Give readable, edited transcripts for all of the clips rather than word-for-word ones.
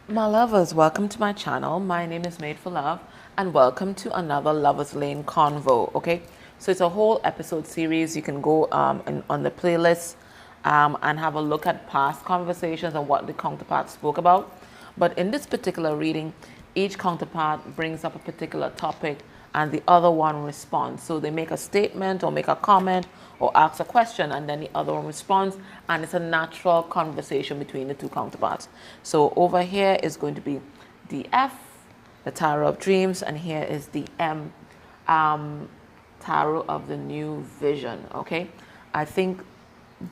My lovers, welcome to my channel. My name is Made for Love, and welcome to another Lovers Lane convo. Okay, so it's a whole episode series. You can go on the playlist and have a look at past conversations and what the counterpart spoke about. But in this particular reading, each counterpart brings up a particular topic and the other one responds. So they make a statement or make a comment or ask a question, and then the other one responds, and it's a natural conversation between the two counterparts. So over here is going to be the F, the Tarot of Dreams, and here is the M, Tarot of the New Vision. Okay, I think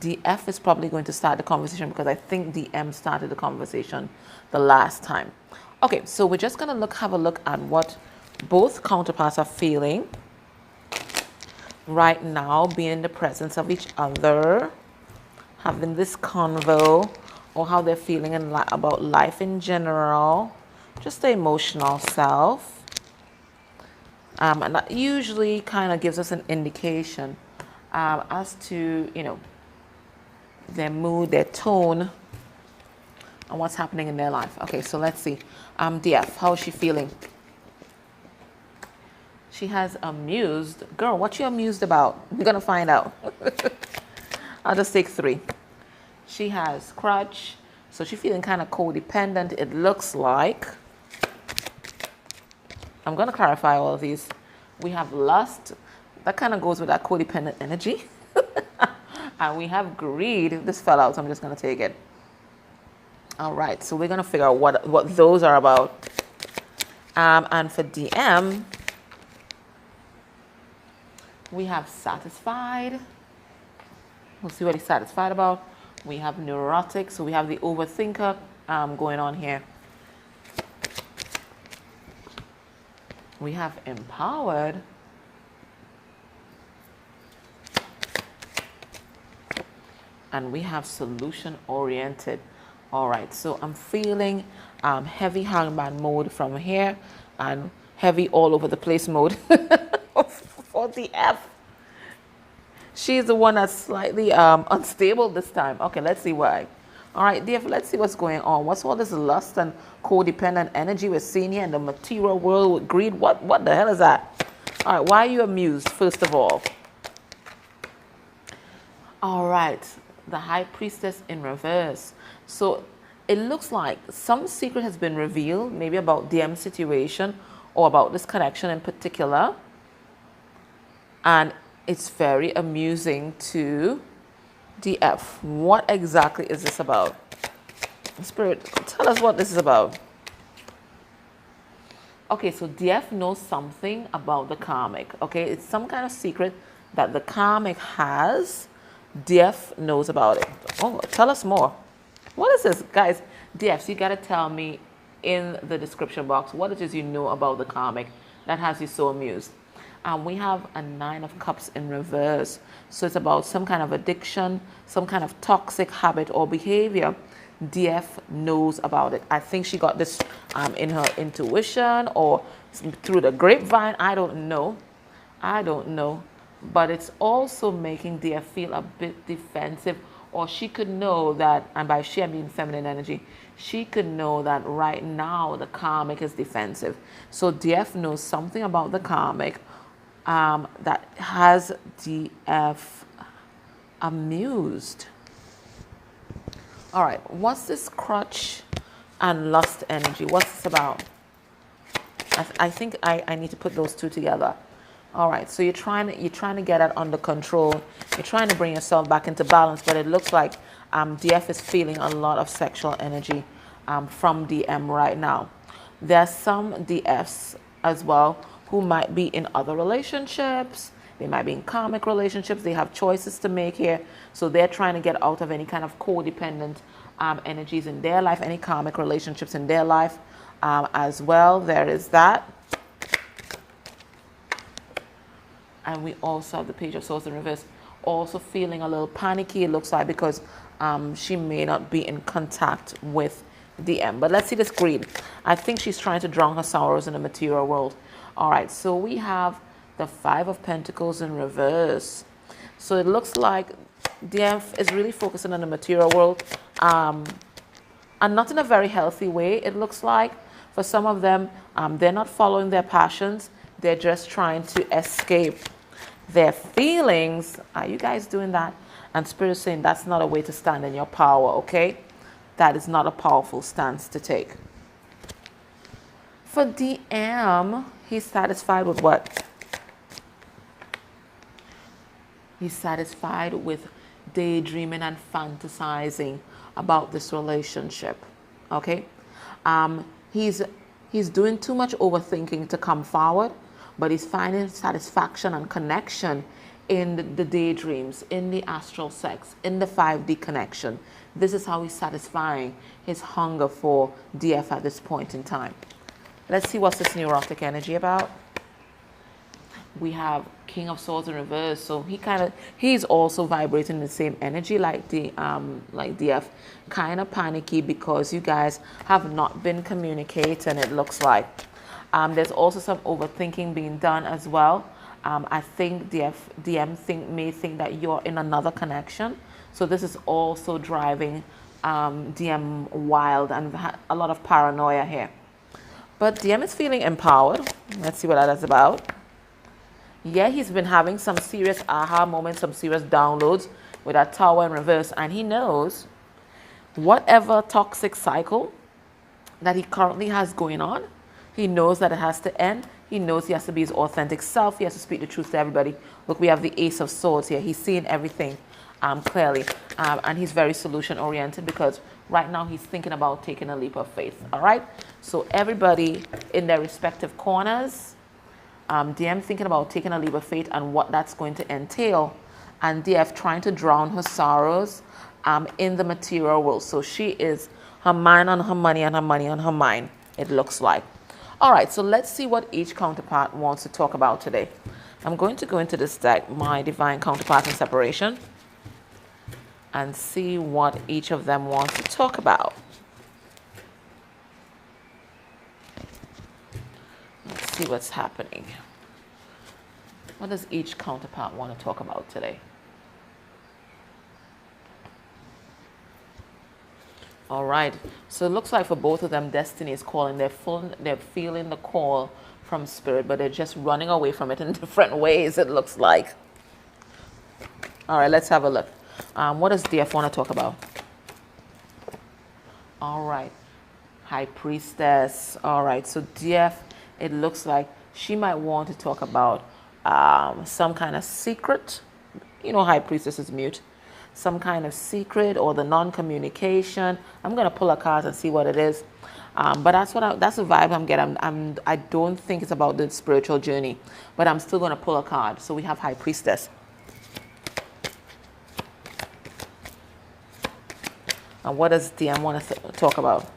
the F is probably going to start the conversation because I think the M started the conversation the last time. Okay, so we're just gonna have a look at what both counterparts are feeling right now, being in the presence of each other, having this convo, or how they're feeling about life in general, just the emotional self. And that usually kind of gives us an indication as to, their mood, their tone, and what's happening in their life. Okay, so let's see. DF, how is she feeling? She has amused. Girl, what you amused about? We're going to find out. I'll just take 3. She has crutch. So she's feeling kind of codependent, it looks like. I'm going to clarify all of these. We have lust. That kind of goes with that codependent energy. And we have greed. This fell out, so I'm just going to take it. All right, so we're going to figure out what those are about. And for DM, we have satisfied. We'll see what he's satisfied about. We have neurotic, so we have the overthinker going on here. We have empowered. And we have solution oriented. All right, so I'm feeling heavy hangman mode from here and heavy all over the place mode for the F. She's the one that's slightly unstable this time. Okay, let's see why. All right, DF, let's see what's going on. What's all this lust and codependent energy we're seeing here in the material world with greed? What the hell is that? All right, why are you amused, first of all? All right, the High Priestess in reverse. So it looks like some secret has been revealed, maybe about DM situation or about this connection in particular. And it's very amusing to DF. What exactly is this about? Spirit, tell us what this is about. Okay, so DF knows something about the karmic. Okay, it's some kind of secret that the karmic has. DF knows about it. Oh, tell us more. What is this, guys? DFs, you gotta tell me in the description box what it is you know about the karmic that has you so amused. We have a 9 of Cups in reverse. So it's about some kind of addiction, some kind of toxic habit or behavior. DF knows about it. I think she got this in her intuition or through the grapevine. I don't know. But it's also making DF feel a bit defensive, or she could know that, and by she I mean feminine energy, she could know that right now the karmic is defensive. So DF knows something about the karmic that has DF amused. All right, what's this crutch and lust energy? What's this about? I think I need to put those two together. All right, so you're trying to get it under control. You're trying to bring yourself back into balance, but it looks like DF is feeling a lot of sexual energy from DM right now. There's some DFs as well who might be in other relationships. They might be in karmic relationships. They have choices to make here. So they're trying to get out of any kind of codependent energies in their life, any karmic relationships in their life as well. There is that. And we also have the Page of Swords in reverse. Also feeling a little panicky, it looks like, because she may not be in contact with DM. But let's see this greed. I think she's trying to drown her sorrows in the material world. All right, so we have the 5 of Pentacles in reverse. So it looks like DM is really focusing on the material world. and not in a very healthy way. It looks like for some of them, they're not following their passions. They're just trying to escape their feelings. Are you guys doing that? And Spirit is saying that's not a way to stand in your power, okay? That is not a powerful stance to take. For DM, he's satisfied with what? He's satisfied with daydreaming and fantasizing about this relationship, okay? He's doing too much overthinking to come forward, but he's finding satisfaction and connection in the daydreams, in the astral sex, in the 5D connection. This is how he's satisfying his hunger for DF at this point in time. Let's see what's this neurotic energy about. We have King of Swords in reverse, so he's also vibrating the same energy like DF, kind of panicky because you guys have not been communicating, it looks like. There's also some overthinking being done as well. I think DM may think that you're in another connection, so this is also driving DM wild and a lot of paranoia here. But DM is feeling empowered. Let's see what that is about. Yeah, he's been having some serious aha moments, some serious downloads with that Tower in reverse, and he knows whatever toxic cycle that he currently has going on, he knows that it has to end. He knows he has to be his authentic self. He has to speak the truth to everybody. Look, we have the Ace of Swords here. He's seeing everything clearly, and he's very solution oriented because right now he's thinking about taking a leap of faith. All right, so everybody in their respective corners, DM thinking about taking a leap of faith and what that's going to entail, and DF trying to drown her sorrows in the material world. So she is her mind on her money and her money on her mind, it looks like. All right, so let's see what each counterpart wants to talk about today. I'm going to go into this deck, my divine counterpart in separation, and see what each of them wants to talk about. Let's see what's happening. What does each counterpart want to talk about today? All right, so it looks like for both of them, destiny is calling. They're feeling the call from spirit, but they're just running away from it in different ways, it looks like. All right, let's have a look. What does DF want to talk about? All right, High Priestess. All right, so DF, it looks like she might want to talk about some kind of secret. You know, High Priestess is mute. Some kind of secret or the non-communication. I'm going to pull a card and see what it is. But that's the vibe I'm getting. I don't think it's about the spiritual journey, but I'm still going to pull a card. So we have High Priestess. And what does DM want to talk about?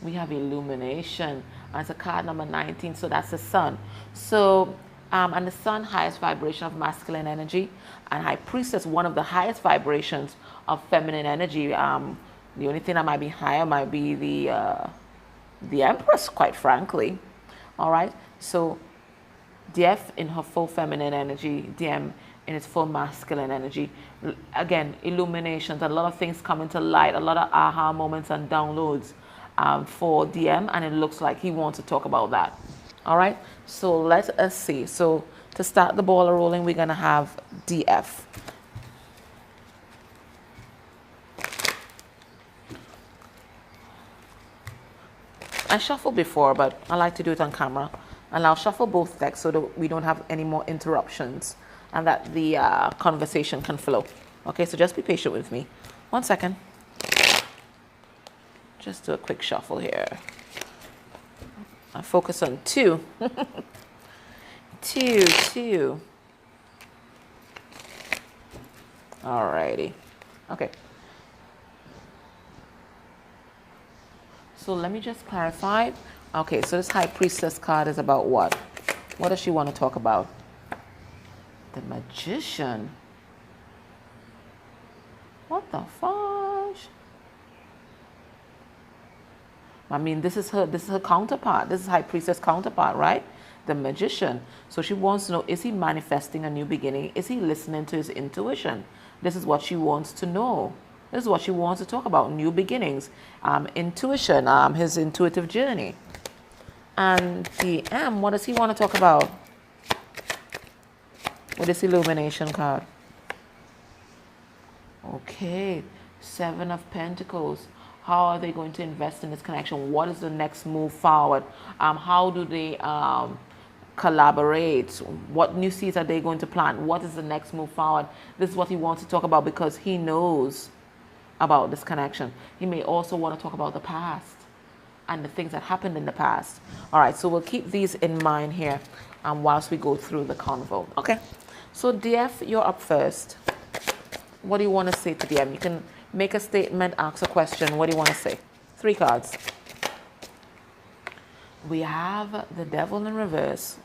We have Illumination. And it's a card number 19, so that's the sun. So, and the sun, highest vibration of masculine energy. And High Priestess, one of the highest vibrations of feminine energy. The only thing that might be higher might be the Empress, quite frankly. All right. So DF in her full feminine energy, DM in its full masculine energy. Again, illuminations, a lot of things coming to light, a lot of aha moments and downloads for DM, and it looks like he wants to talk about that. All right. So let us see. So to start the ball rolling, we're gonna have DF. I shuffled before, but I like to do it on camera. And I'll shuffle both decks so that we don't have any more interruptions and that the conversation can flow. Okay, so just be patient with me. 1 second. Just do a quick shuffle here. I focus on 2. 2. Alrighty. Okay. So let me just clarify. Okay, so this High Priestess card is about what? What does she want to talk about? The Magician. What the fudge? I mean, this is her counterpart. This is High Priestess counterpart, right? The Magician. So she wants to know, is he manifesting a new beginning? Is he listening to his intuition? This is what she wants to know. This is what she wants to talk about, new beginnings, intuition, his intuitive journey. And the M, what does he want to talk about with this illumination card? Okay, Seven of Pentacles. How are they going to invest in this connection? What is the next move forward? How do they collaborate? What new seeds are they going to plant? What is the next move forward? This is what he wants to talk about because he knows about this connection. He may also want to talk about the past and the things that happened in the past. All right, so we'll keep these in mind here whilst we go through the convo. Okay, so DF, you're up first. What do you want to say to DM? You can make a statement, ask a question. What do you want to say? 3 cards. We have the Devil in reverse.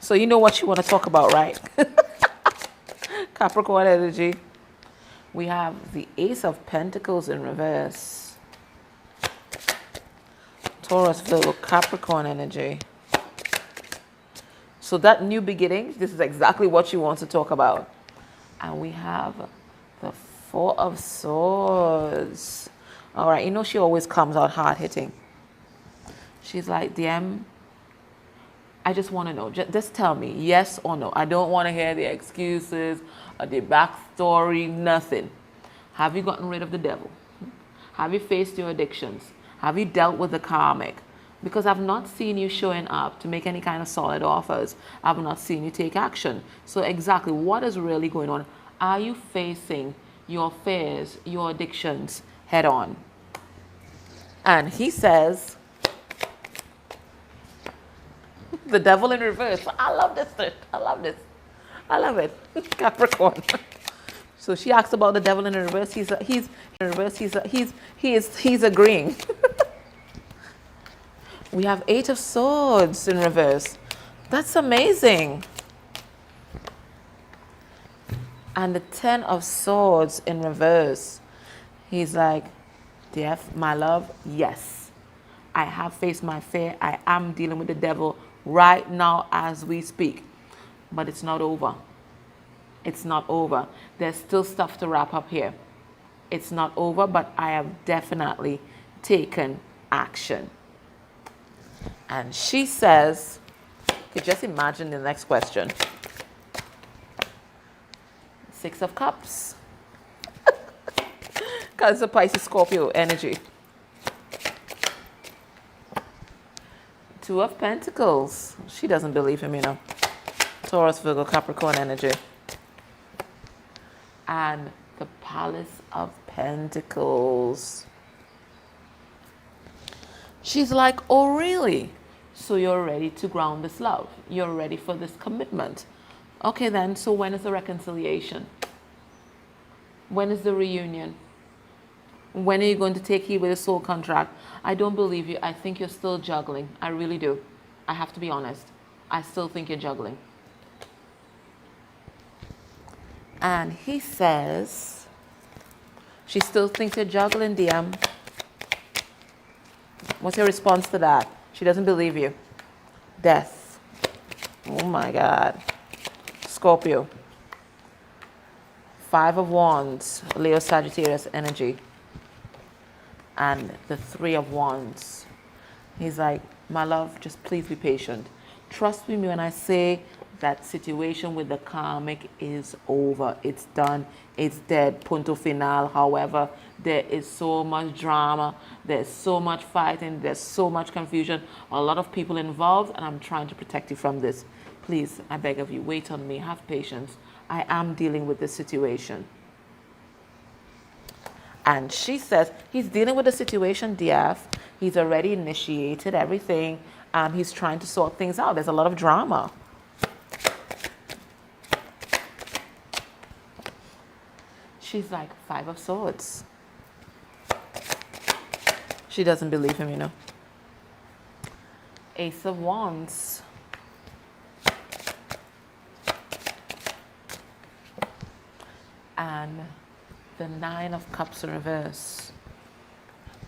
So you know what you want to talk about, right? Capricorn energy. We have the Ace of Pentacles in reverse. Taurus, Virgo, Capricorn energy. So that new beginning, this is exactly what you want to talk about. And we have the Four of Swords. All right, you know she always comes out hard hitting. She's like, DM, I just want to know. Just tell me yes or no. I don't want to hear the excuses or the backstory, nothing. Have you gotten rid of the devil? Have you faced your addictions? Have you dealt with the karmic? Because I've not seen you showing up to make any kind of solid offers. I've not seen you take action. So exactly what is really going on? Are you facing your fears, your addictions head on? And he says, the Devil in reverse. I love this. I love this. I love it. Capricorn. So she asks about the Devil in reverse. He's in reverse. He's agreeing. We have 8 of Swords in reverse. That's amazing. And the 10 of Swords in reverse. He's like, DF, my love, yes. I have faced my fear. I am dealing with the devil right now as we speak. But it's not over. It's not over. There's still stuff to wrap up here. It's not over, but I have definitely taken action. And she says, you could just imagine the next question. 6 of Cups. Because it's a Pisces Scorpio energy. 2 of Pentacles. She doesn't believe him, you know. Taurus, Virgo, Capricorn energy. And the Palace of Pentacles. She's like, oh, really? So you're ready to ground this love. You're ready for this commitment. Okay, then, so when is the reconciliation? When is the reunion? When are you going to take heed with a soul contract? I don't believe you. I think you're still juggling. I really do. I have to be honest. I still think you're juggling. And he says, she still thinks you're juggling, DM. What's your response to that? She doesn't believe you. Death. Oh my God. Scorpio. 5 of Wands. Leo, Sagittarius energy. And the 3 of Wands. He's like, my love, just please be patient. Trust me when I say that situation with the karmic is over. It's done. It's dead. Punto final. However, there is so much drama. There's so much fighting. There's so much confusion. A lot of people involved, and I'm trying to protect you from this. Please, I beg of you, wait on me. Have patience. I am dealing with this situation. And she says, he's dealing with the situation, DF. He's already initiated everything. He's trying to sort things out. There's a lot of drama. She's like, 5 of Swords. She doesn't believe him, you know. Ace of Wands. And the 9 of Cups in reverse.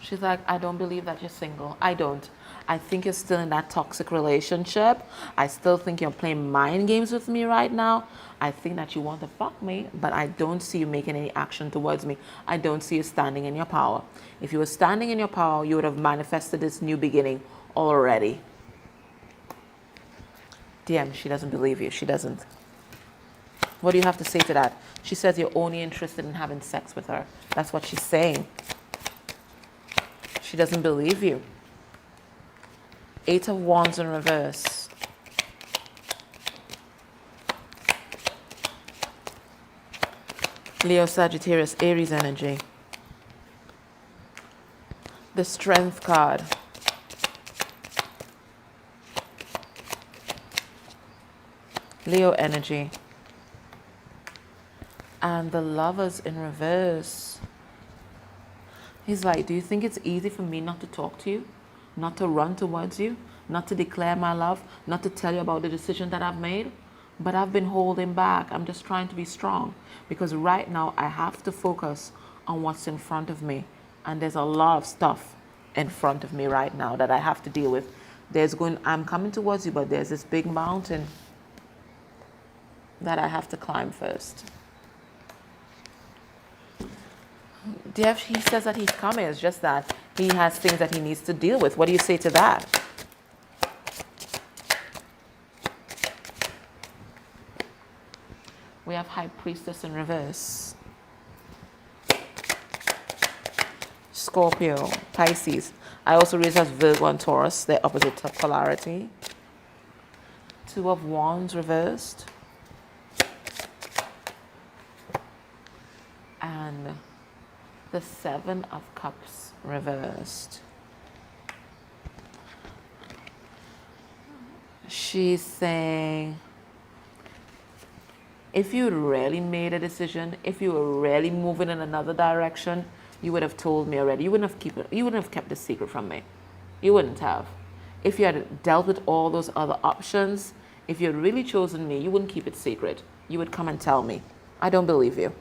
She's like, I don't believe that you're single. I don't. I think you're still in that toxic relationship. I still think you're playing mind games with me right now. I think that you want to fuck me, but I don't see you making any action towards me. I don't see you standing in your power. If you were standing in your power, you would have manifested this new beginning already. DM, she doesn't believe you. She doesn't. What do you have to say to that? She says you're only interested in having sex with her. That's what she's saying. She doesn't believe you. 8 of Wands in reverse. Leo, Sagittarius, Aries energy. The Strength card. Leo energy. And the Lovers in reverse. He's like, do you think it's easy for me not to talk to you? Not to run towards you? Not to declare my love? Not to tell you about the decision that I've made? But I've been holding back. I'm just trying to be strong. Because right now, I have to focus on what's in front of me. And there's a lot of stuff in front of me right now that I have to deal with. I'm coming towards you, but there's this big mountain that I have to climb first. DF, he says that he's coming. It's just that he has things that he needs to deal with. What do you say to that? We have High Priestess in reverse. Scorpio, Pisces. I also raise as Virgo and Taurus. They're opposite polarity. 2 of Wands reversed. And the 7 of Cups reversed. She's saying, if you really made a decision, if you were really moving in another direction, you would have told me already. You wouldn't have kept the secret from me. You wouldn't have. If you had dealt with all those other options, if you had really chosen me, you wouldn't keep it secret. You would come and tell me. I don't believe you.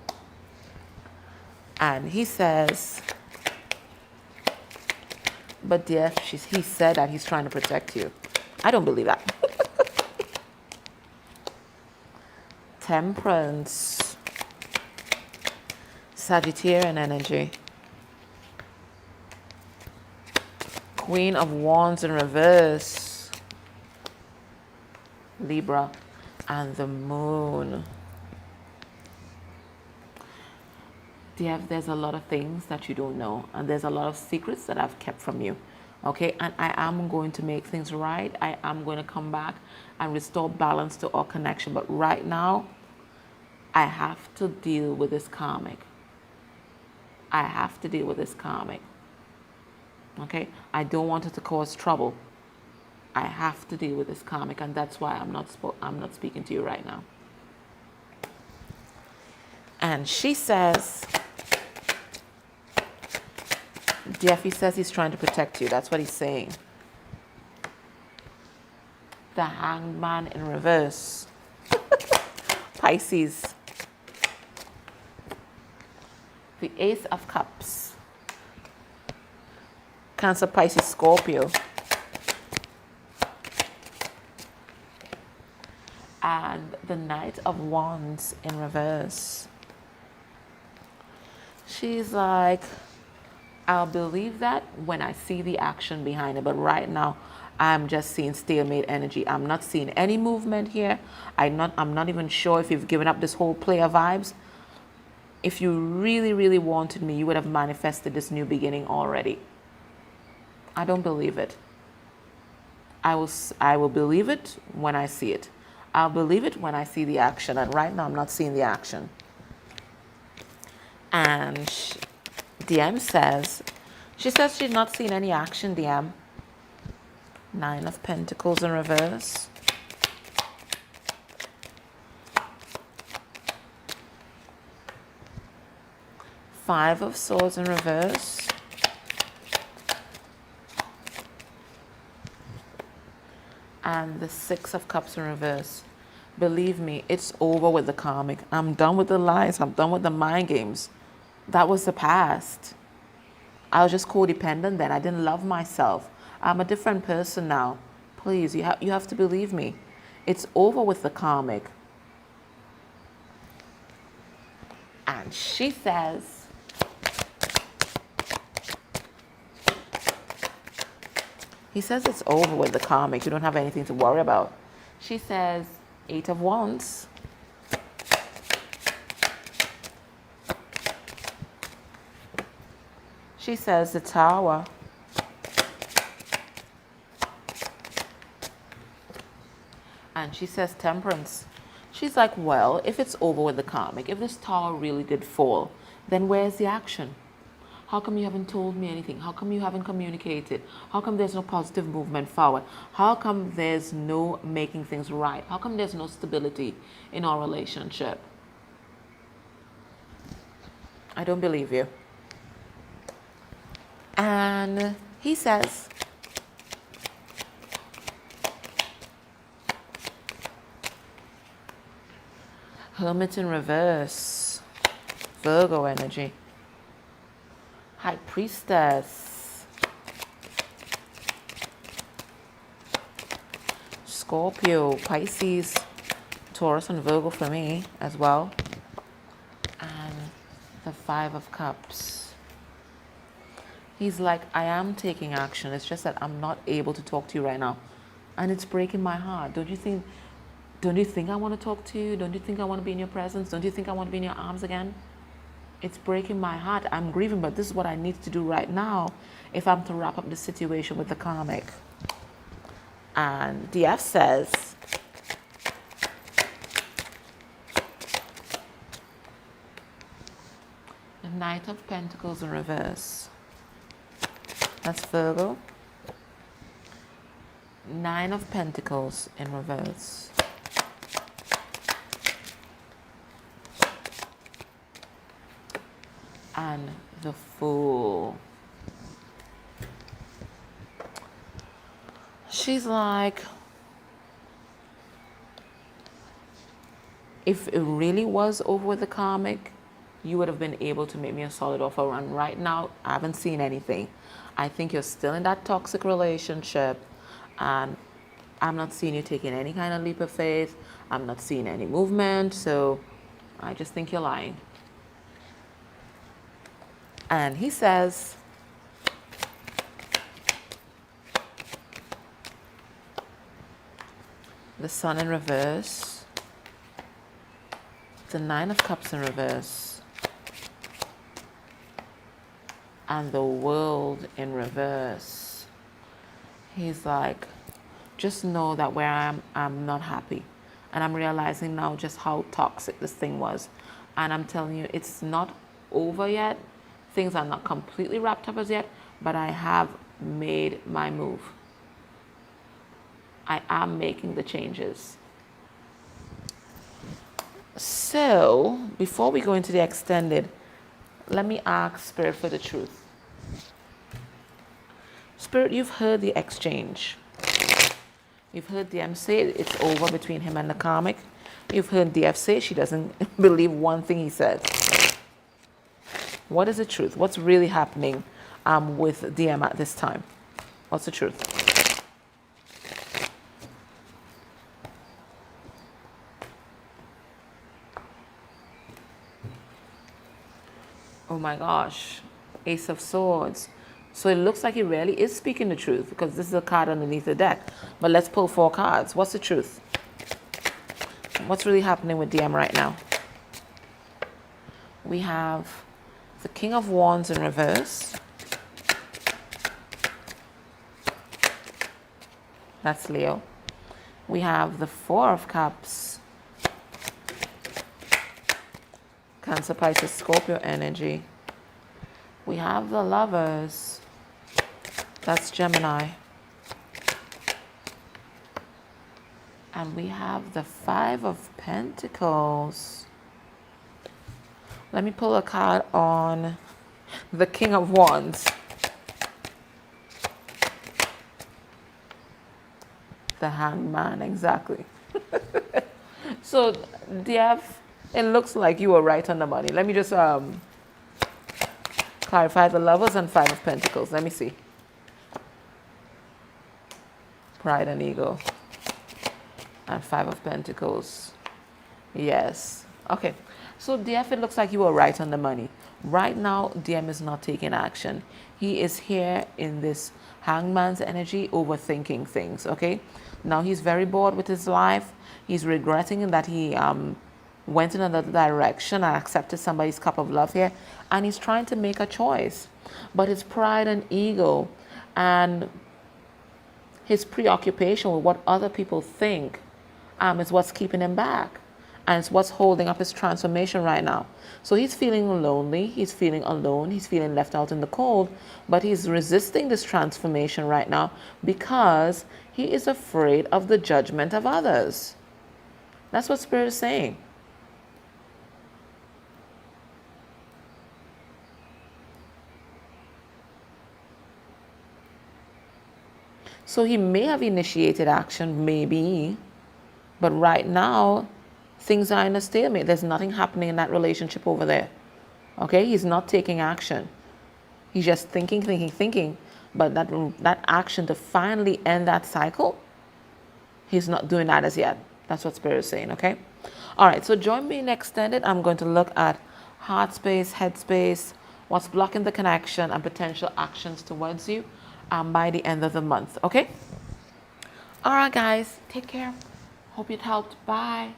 And he says, but dear, he said that he's trying to protect you. I don't believe that. Temperance. Sagittarian energy. Queen of Wands in reverse. Libra. And the Moon. There's a lot of things that you don't know, and there's a lot of secrets that I've kept from you, okay? And I am going to make things right. I am going to come back and restore balance to our connection. But right now, I have to deal with this karmic. I have to deal with this karmic, okay? I don't want it to cause trouble. I have to deal with this karmic, and that's why I'm not speaking to you right now. And she says, Jeffy says he's trying to protect you. That's what he's saying. The Hanged Man in reverse. Pisces. The Ace of Cups. Cancer, Pisces, Scorpio. And the Knight of Wands in reverse. She's like, I'll believe that when I see the action behind it. But right now, I'm just seeing stalemate energy. I'm not seeing any movement here. I'm not even sure if you've given up this whole player vibes. If you really, really wanted me, you would have manifested this new beginning already. I don't believe it. I will believe it when I see it. I'll believe it when I see the action. And right now, I'm not seeing the action. And DM says, she says she's not seeing any action, DM. 9 of Pentacles in reverse. Five of Swords in reverse. And the 6 of Cups in reverse. Believe me, it's over with the karmic. I'm done with the lies. I'm done with the mind games. That was the past. I was just codependent then. I didn't love myself. I'm a different person now. Please, you have to believe me. It's over with the karmic. And she says, he says it's over with the karmic. You don't have anything to worry about. She says, 8 of Wands. She says the Tower. And she says Temperance. She's like, well, if it's over with the karmic, if this Tower really did fall, then where's the action? How come you haven't told me anything? How come you haven't communicated? How come there's no positive movement forward? How come there's no making things right? How come there's no stability in our relationship? I don't believe you. And he says, Hermit in reverse, Virgo energy, High Priestess, Scorpio, Pisces, Taurus and Virgo for me as well, and the 5 of Cups. He's like, I am taking action. It's just that I'm not able to talk to you right now. And it's breaking my heart. Don't you think I want to talk to you? Don't you think I want to be in your presence? Don't you think I want to be in your arms again? It's breaking my heart. I'm grieving, but this is what I need to do right now if I'm to wrap up the situation with the karmic. And DF says, the Knight of Pentacles in reverse. That's Virgo. 9 of Pentacles in reverse. And the Fool. She's like, if it really was over with the karmic, you would have been able to make me a solid offer. And right now, I haven't seen anything. I think you're still in that toxic relationship. And I'm not seeing you taking any kind of leap of faith. I'm not seeing any movement. So I just think you're lying. And he says, the Sun in reverse, the 9 of Cups in reverse, and the World in reverse. He's like, just know that where I am, I'm not happy. And I'm realizing now just how toxic this thing was. And I'm telling you, it's not over yet. Things are not completely wrapped up as yet, but I have made my move. I am making the changes. So, before we go into the extended, let me ask Spirit for the truth. Spirit, you've heard the exchange. You've heard DM say it's over between him and the karmic. You've heard DF say she doesn't believe one thing he says. What is the truth? What's really happening with DM at this time? What's the truth? Oh my gosh. Ace of Swords. So it looks like he really is speaking the truth because this is a card underneath the deck. But let's pull 4 cards. What's the truth? What's really happening with DM right now? We have the King of Wands in reverse. That's Leo. We have the 4 of Cups. Cancer, Pisces, Scorpio energy. We have the Lovers. That's Gemini. And we have the 5 of Pentacles. Let me pull a card on the King of Wands. The Hangman, exactly. So, DF, it looks like you were right on the money. Let me just Clarify the Lovers and Five of Pentacles. Let me see. Pride and ego. And Five of Pentacles. Yes. Okay. So DF, it looks like you were right on the money. Right now, DM is not taking action. He is here in this hangman's energy, overthinking things, okay? Now, he's very bored with his life. He's regretting that he went in another direction and accepted somebody's cup of love here. And he's trying to make a choice. But his pride and ego and his preoccupation with what other people think is what's keeping him back. And it's what's holding up his transformation right now. So he's feeling lonely, he's feeling alone, he's feeling left out in the cold, but he's resisting this transformation right now because he is afraid of the judgment of others. That's what Spirit is saying. So he may have initiated action, maybe, but right now, things are in a stalemate. There's nothing happening in that relationship over there. Okay? He's not taking action. He's just thinking. But that action to finally end that cycle, he's not doing that as yet. That's what Spirit is saying, okay? All right, so join me in Extended. I'm going to look at heart space, head space, what's blocking the connection, and potential actions towards you by the end of the month, okay? All right, guys. Take care. Hope it helped. Bye.